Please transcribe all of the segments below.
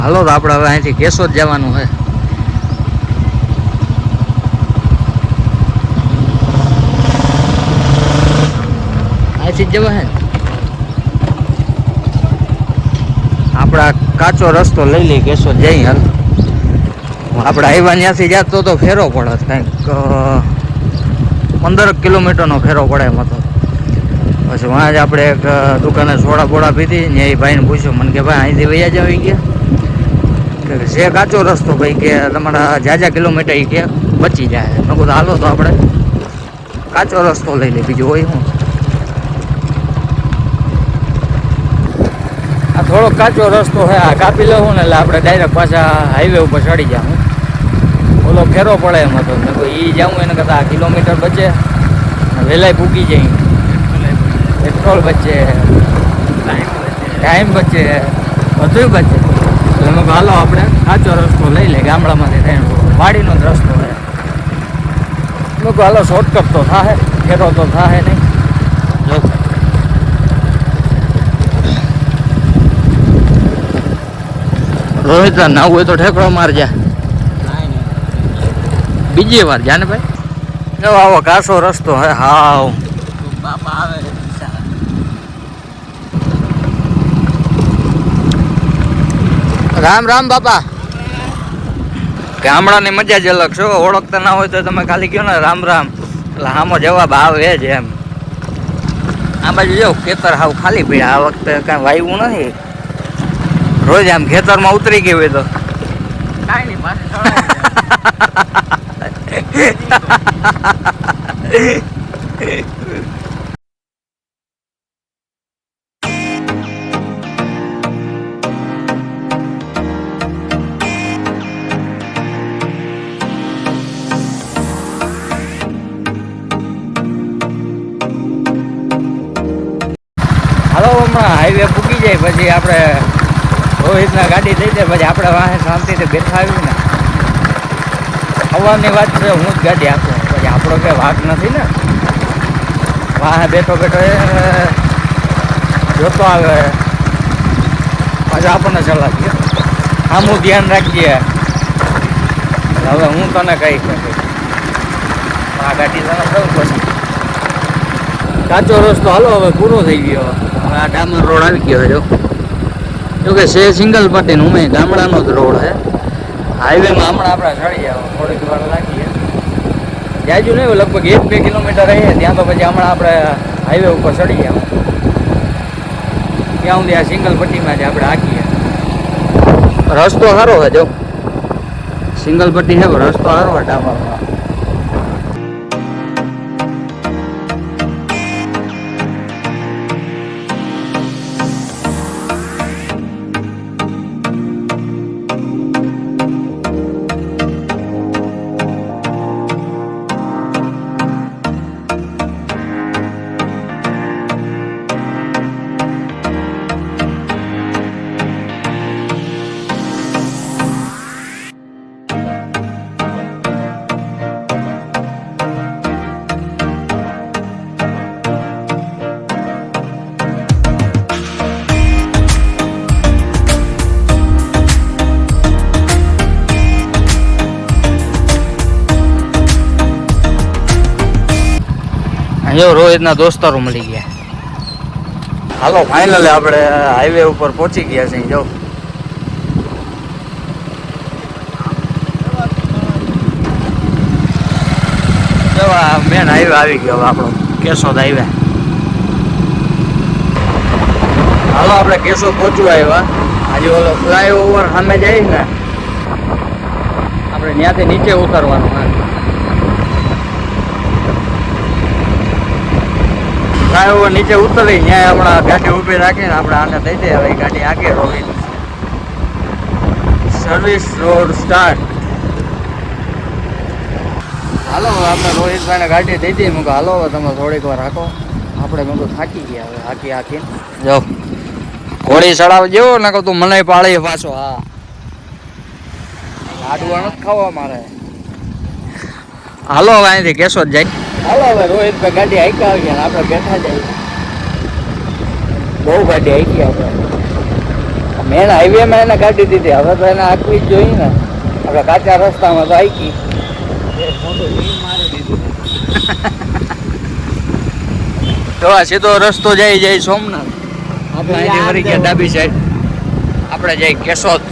હાલો તો આપણે હવે અહીંથી કેશોદ જવાનું છે. અહીંથી જ જવા હે આપણા કાચો રસ્તો લઈ લઈ કેશોદ જઈ. હાલ આપણે આવ્યા ત્યાંથી જતો તો ફેરો પડે કંઈક 15 કિલોમીટરનો ફેરો પડે એમાં તો. પછી વાં જ આપણે એક દુકાને સોડા બોડા પીધી ને એ ભાઈને પૂછ્યું મને કે ભાઈ અહીંથી વૈયા જ આવી ગયા કે છે કાચો રસ્તો ભાઈ કે તમારા જાજા કિલોમીટર એ કે બચી જાય. મેં કીધું હાલો તો આપણે કાચો રસ્તો લઈ લઈએ બીજું હોય શું. આ થોડો કાચો રસ્તો છે આ કાપી લઉં ને એટલે આપણે ડાયરેક્ટ પાછા હાઈવે ઉપર ચડી જાઉં. ઓલો ફેરો પડે એમ હતો મેં કોઈ એ જાઉં એને કરતાં કિલોમીટર બચે વહેલાય પૂકી જાય. પેટ્રોલ બચે ટાઈમ બચે બધું બચે. એટલે મેં કહું હાલો આપણે કાચો રસ્તો લઈ લે ગામડામાંથી વાડીનો જ રસ્તો છે. મેં કહું હાલો શોર્ટકટ તો થાય ફેરો તો થાય નહીં. જો રોહિત ના હોય તો ઠેકડો મારજા બીજી વાર જાને ભાઈ. જો આવો કાચો રસ્તો હે હાવ બાપા આવે. રામ રામ બાપા. ગામડાની મજા જ અલગ છો. ઓળખતા ના હોય તો તમે ખાલી કહો ને રામ રામ એટલે આમાં જવાબ આવે જ એમ. આ બાજુ જો ખેતર હાવ ખાલી પડ્યા આ વખતે કાંઈ વાવ્યું નથી. રોજ આમ ખેતરમાં ઉતરી ગયું હોય તો કાંઈ નહીં હાલો હમણાં હાઈવે પૂકી જાય પછી આપણે રોહિતના ગાડી થઈ જાય પછી આપણે વાહે શાંતિથી બેઠા આવ્યું ને આવવાની વાત છે. હું જ ગાડી આપું પછી આપણો કંઈ વાઘ નથી ને. વાહે બેઠો બેઠો એ જોતો આવે પાછા આપણને સલાહ દે આમું ધ્યાન રાખીએ. હવે હું તને કહી શકીશ આ ગાડી તને દઉં પછી કાચો રસ્તો હાલો હવે પૂરો થઈ ગયો. હવે આ ડામર રોડ આવી ગયો જો જોકે છે સિંગલ પટ્ટીનું ઉમે ગામડાનો જ રોડ છે. હાઈવેમાં હમણાં આપણે ચડી જાવ થોડીક વાર લાગીએ જાજુ નહીં લગભગ 1-2 કિલોમીટર રહીએ ત્યાં તો પછી હમણાં આપણે હાઈવે ઉપર ચડી જાવ ત્યાં સુધી આ સિંગલ પટ્ટીમાં જ આપણે હાકીએ. રસ્તો સારો છે જો સિંગલ પટ્ટી છે રસ્તો સારો છે ડામરમાં. જો રોહિતના દોસ્તારો મળી ગયા. હાલો ફાઇનલી આપણે હાઈવે ઉપર પહોંચી ગયા છીએ. જો મેન હાઈવે આવી ગયો આપણો કેશોદ હાઈવે. હાલો આપણે કેશોદ પહોંચવા આવ્યા. આજે ઓલો ફ્લાયઓવર સામે જાય ને આપણે ત્યાંથી નીચે ઉતરવાનું. ફ્લાયઓવર નીચે ઉતરી ત્યાં આપણા ગાડી ઊભી રાખીને આપણે આને દઈ દે. હવે ગાડી આગે રોહિત સર્વિસ રોડ સ્ટાર્ટ. હાલો આપણે રોહિતભાઈને ગાડી દઈ દઈએ. મેં કહું હાલો તમે થોડીક વાર રાખો આપણે મેં કહું થાકી ગયા હવે હાકી હાકીને. જો ઘોડી ચડાવ જેવો ને કહું તું મને પાળી પાછો. હા લાડવા નથી ખાવા મારે. હાલો હવે અહીંથી કેશોદ જાય. હાલો હવે રોહિતભાઈ ગાડી હાઈકા આવી ગયા આપણે બેઠા જાય. બહુ ગાડી હાઈકી આપણે મેન હાઈવેમાં એને કાઢી દીધી, હવે તો એને આંકવી જ જોઈએ ને. આપણે કાચા રસ્તામાં તો આંકી તો આ સીધો રસ્તો જાય સોમનાથ. આપણે અહીંથી ફરી ગયા ડાબી સાઈડ, આપણે જાય કેશોદ.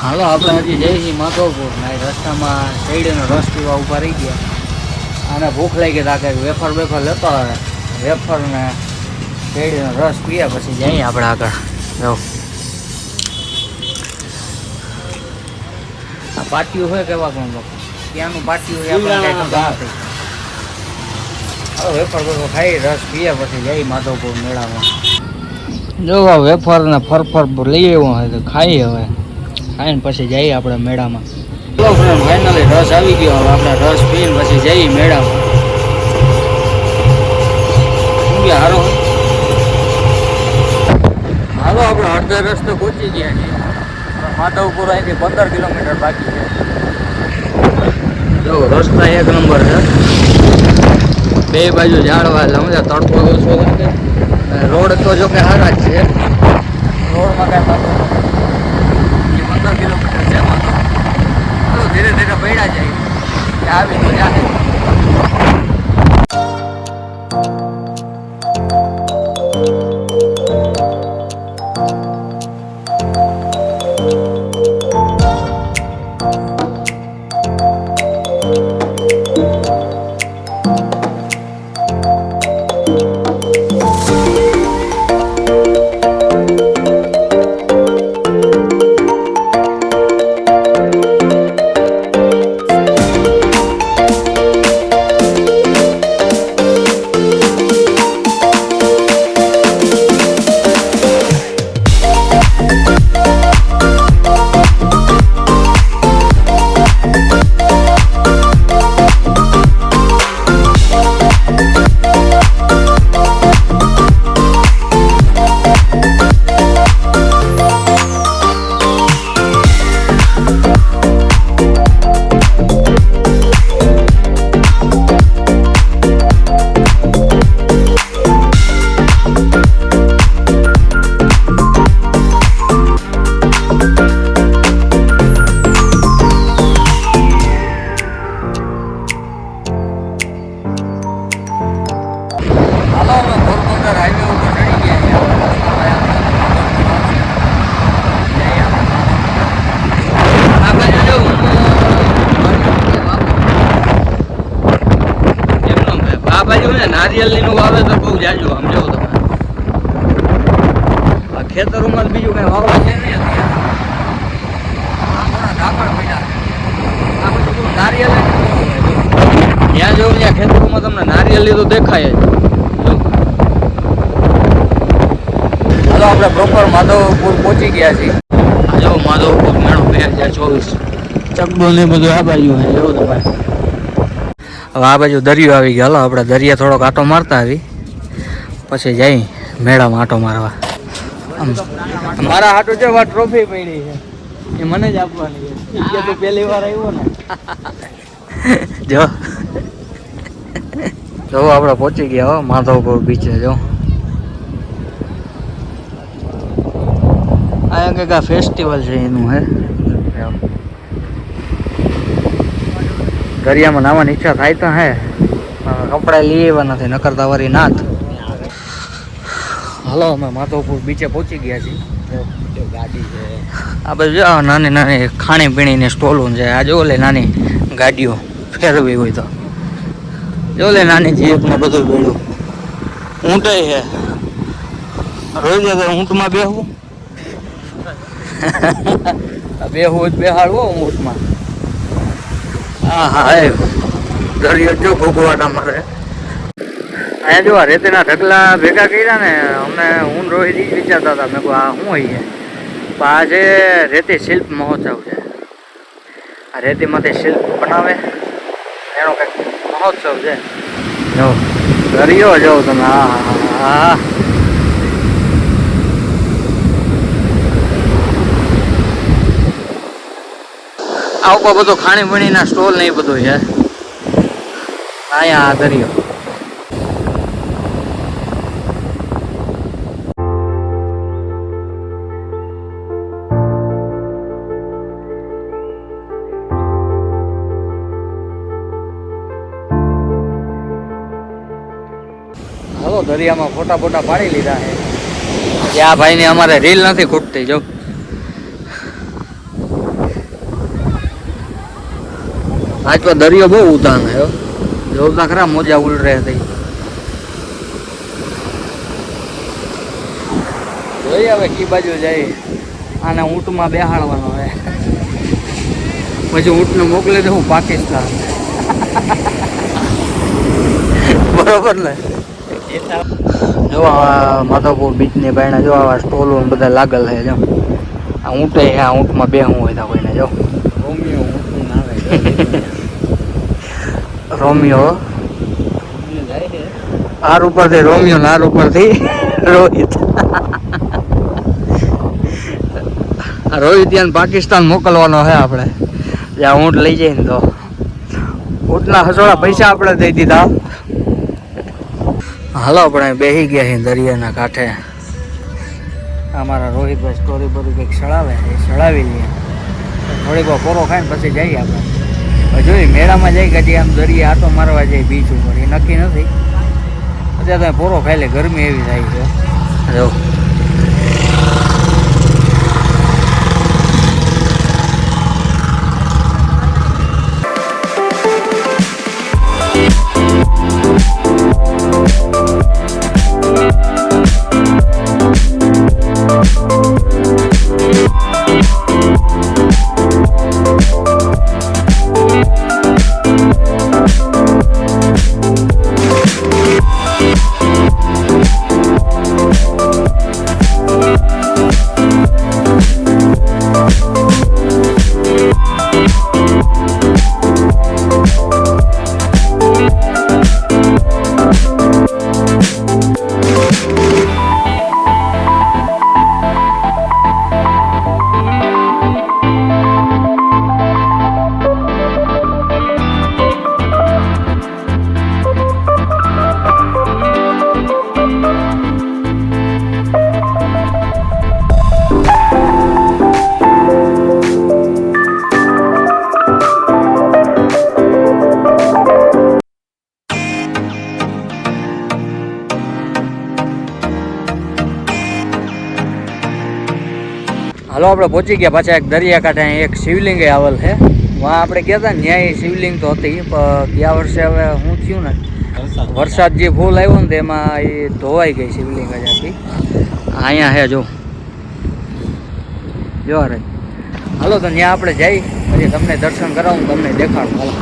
હાલો આપણે હજી જઈએ છીએ માધવપુર. રસ્તામાં શેરડીનો રસ પીવા ઊભા રહી ગયા. અને ભૂખ લાગી ગઈ કે વેફર લેતો આવે. વેફર ને શેરડીનો રસ પીએ પછી જઈએ આપણે આગળ. જો આ પાટિયું હોય કેવા પણ લોકો ત્યાંનું પાટિયું હોય આપણે કાંઈ ખબર નથી. હવે વેફર ખાઈ રસ પીએ પછી જઈએ માધવપુર મેળામાં. જો આ વેફર ને ફરફર લઈ આવ્યો હોય તો ખાઈએ. હવે ખાઈને પછી જઈએ આપણે મેળામાં. ચલો ફ્રેન્ડ, ફાઇનલી રસ આવી ગયો. હવે આપણે રસ પીને પછી જઈએ મેળામાં. હારો હાલો આપણે અડધે રસ્તે પહોંચી ગયા છીએ. માધવપુર અહીંથી 15 કિલોમીટર બાકી છે. જો રસ્તા એક નંબર છે, બે બાજુ ઝાડવા સમજા, તડકો ઓછો લાગે. રોડ તો જો કે સારા જ છે, રોડમાં કાંઈ વાંધો નથી. 15 કિલોમીટર છે તો ધીરે ધીરે પડ્યા જાય આવી તો જાય. નારિયેળની નું વાવેતર બહુ જાજુ. આમ જો તમે આ ખેતરોમાં બીજું કઈ વાવવા છે નહીં. નારિયેળ જ્યાં જોઉં ત્યાં ખેતરોમાં તમને નારિયેળી તો દેખાય જ. ચાલો આપણે પ્રોપર માધવપુર પહોંચી ગયા છીએ. જો માધવપુર મેળો 2024 ચકડો ને બધું આ બાજુ હોય એવું તો ભાઈ. હવે આ બાજુ દરિયો આવી ગયો. હાલો આપણે દરિયા થોડોક આંટો મારતા આવી પછી જઈ મેળામાં આંટો મારવા. મારા હાટું જો ટ્રોફી પડી છે એ મને જ આપવાની છે. તો પહેલી વાર આવ્યો ને. જો આપણે પહોંચી ગયા હો માધવપુર બીચે. જો અહીંયા કંઈક આ ફેસ્ટિવલ છે એનું હે. દરિયામાં નાવાની ઈચ્છા થાય તો હે, કપડા લઈ આવ્યા નથી, નકરતા વરી નાથ. હાલો અમે માધવપુર બીચે પહોંચી ગયા છીએ. ગાડી છે આ બાજુ. જો નાની નાની ખાણીપીણીની સ્ટોલો છે. આ જો લે નાની ગાડીઓ ફેરવી હોય તો જો લે નાની જીપ ને બધું બેડું. ઊંટાઈ છે. રોજ ઊંટમાં બેહવું બેહવું જ બેહાડવો ઊંટમાં. હા હા એ દરિયો જો ભોગવાના મારે. અહીંયા જો રેતીના ઢગલા ભેગા કર્યા ને અમને હું રોહિત જ વિચારતા હતા. મેં કહું આ શું હોય છે? આ જે રેતી શિલ્પ મહોત્સવ છે. આ રેતીમાંથી શિલ્પ બનાવે એનો કંઈક મહોત્સવ છે. જો દરિયો જો તમે, હા હા. આ ઉપર બધું ખાણીપીણીના સ્ટોલ ને એ બધું છે. અહીંયા આ દરિયો. હાલો દરિયામાં ફોટા ફોટા પાડી લીધા છે. આ ભાઈને અમારે રીલ નથી ખૂટતી. જો આજ તો દરિયો બહુ ઉતાન છે. જોતા ખરા મોજા ઉડ રહે થઈ. જોઈએ હવે કી બાજુ જાય. આને ઊંટમાં બેહાડવાનો છે, પછી ઊંટને મોકલી દઉં પાકિસ્તાન. બરોબર ને? જો આવા માધવપુર બીચની બાયણે જો આવા સ્ટોલો બધા લાગેલ છે. જો આ ઊંટે આ ઊંટમાં બેહવું હોય તો કોઈને. જો રોમિયો ઊંટનું નાવે. રોમિયો આર ઉપરથી રોમિયો ને આર ઉપરથી રોહિત. રોહિત ત્યાં પાકિસ્તાન મોકલવાનો છે આપણે. જ્યાં ઊંટ લઈ જાય ને તો ઊંટના હસોડા પૈસા આપણે દઈ દીધા. હાલો આપણે બેસી ગયા છીએ દરિયાના કાંઠે. અમારા રોહિતભાઈ સ્ટોરી બધું કંઈક સળાવે, એ સળાવી લઈએ. થોડીક વાર પોરો ખાઈને પછી જઈએ આપણે. જોઈએ મેળામાં જઈ કે આમ દરિયા આટો મારવા જાય બીચ ઉપર, એ નક્કી નથી. અત્યારે તમે પોરો ખાઈ લે, ગરમી એવી થાય છે. જો હાલો આપણે પહોંચી ગયા પાછા એક દરિયાકાંઠે. એક શિવલિંગ આવેલ છે. વાં આપણે ગયા હતા ને ત્યાં શિવલિંગ તો હતી, પણ ગયા વર્ષે હવે શું થયું ને, વરસાદ જે ફૂલ આવ્યો ને તેમાં એ ધોવાઈ ગઈ શિવલિંગ જ હતી. અહીંયા છે જો રે. હાલો તો ત્યાં આપણે જઈ પછી તમને દર્શન કરાવું, તમને દેખાડું. હાલો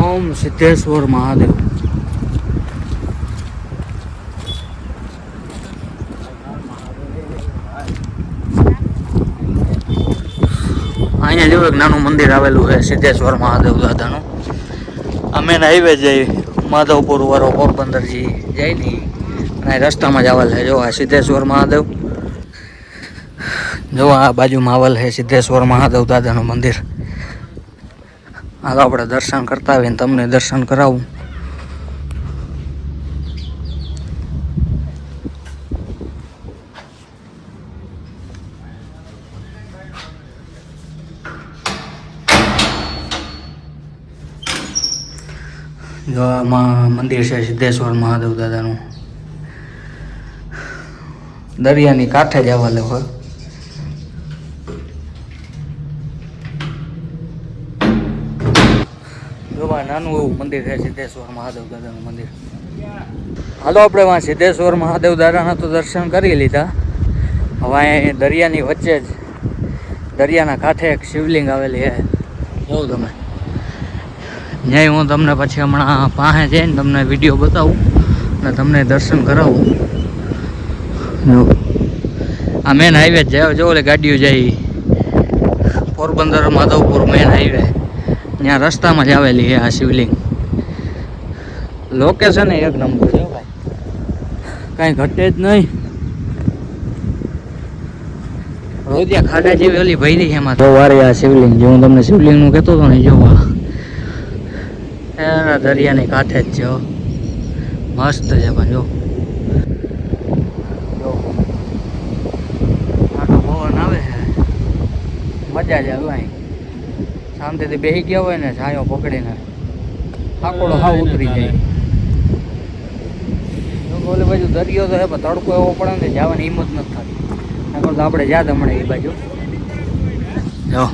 ઓમ સિદ્ધેશ્વર મહાદેવ. અહીંયા જેવું એક નાનું મંદિર આવેલું છે સિદ્ધેશ્વર મહાદેવ દાદાનું. અમે હાઈવે જઈ માધવપુર વાળો પોરબંદરજી જાય ને અને રસ્તામાં જ આવેલ છે. જો આ સિદ્ધેશ્વર મહાદેવ. જો આ બાજુમાં આવેલ છે સિદ્ધેશ્વર મહાદેવ દાદાનું મંદિર. હાલો આપણે દર્શન કરતા આવીને તમને દર્શન કરાવું. જો આમાં મંદિર છે સિદ્ધેશ્વર મહાદેવ દાદાનું. દરિયાની કાંઠે જ આવેલું હોય. નાનું એવું મંદિર છે સિદ્ધેશ્વર મહાદેવ દાદાનું મંદિર. હાલો આપણે વાં સિદ્ધેશ્વર મહાદેવ દાદાના તો દર્શન કરી લીધા. હવે અહીં દરિયાની વચ્ચે જ દરિયાના કાંઠે એક શિવલિંગ આવેલી છે, જોઉં તમે. ત્યાં હું તમને પછી હમણાં પાસે જઈને તમને વિડીયો બતાવું અને તમને દર્શન કરાવું. જો આ મેન હાઈવે જ જાય, જો ઓલે ગાડીઓ જાય પોરબંદર માધવપુર મેન હાઈવે, ત્યાં રસ્તામાં જ આવેલી છે આ શિવલિંગ. લોકેશન એક નંબર છે ભાઈ, કાંઈ ઘટે જ નહીં. રોજિયા ખાડા જેવી ઓલી ભરી છે એમાં. જો વારે આ શિવલિંગ, જે હું તમને શિવલિંગનું કહેતો હતો ને, જોવા એના દરિયાની કાંઠે જ છે. મસ્ત છે પણ જો આટલો પવન આવે છે, મજા જ આવે. અહીં શાંતિથી બેસી ગયા હોય ને, છાંયો પકડીને આકોડો હાવ ઉતરી જાય. ઓલી બાજુ દરિયો તો છે પણ તડકો એવો પડે ને જવાની હિંમત નથી થતી. નકર તો આપણે જ્યાં હમણાં એ બાજુ જો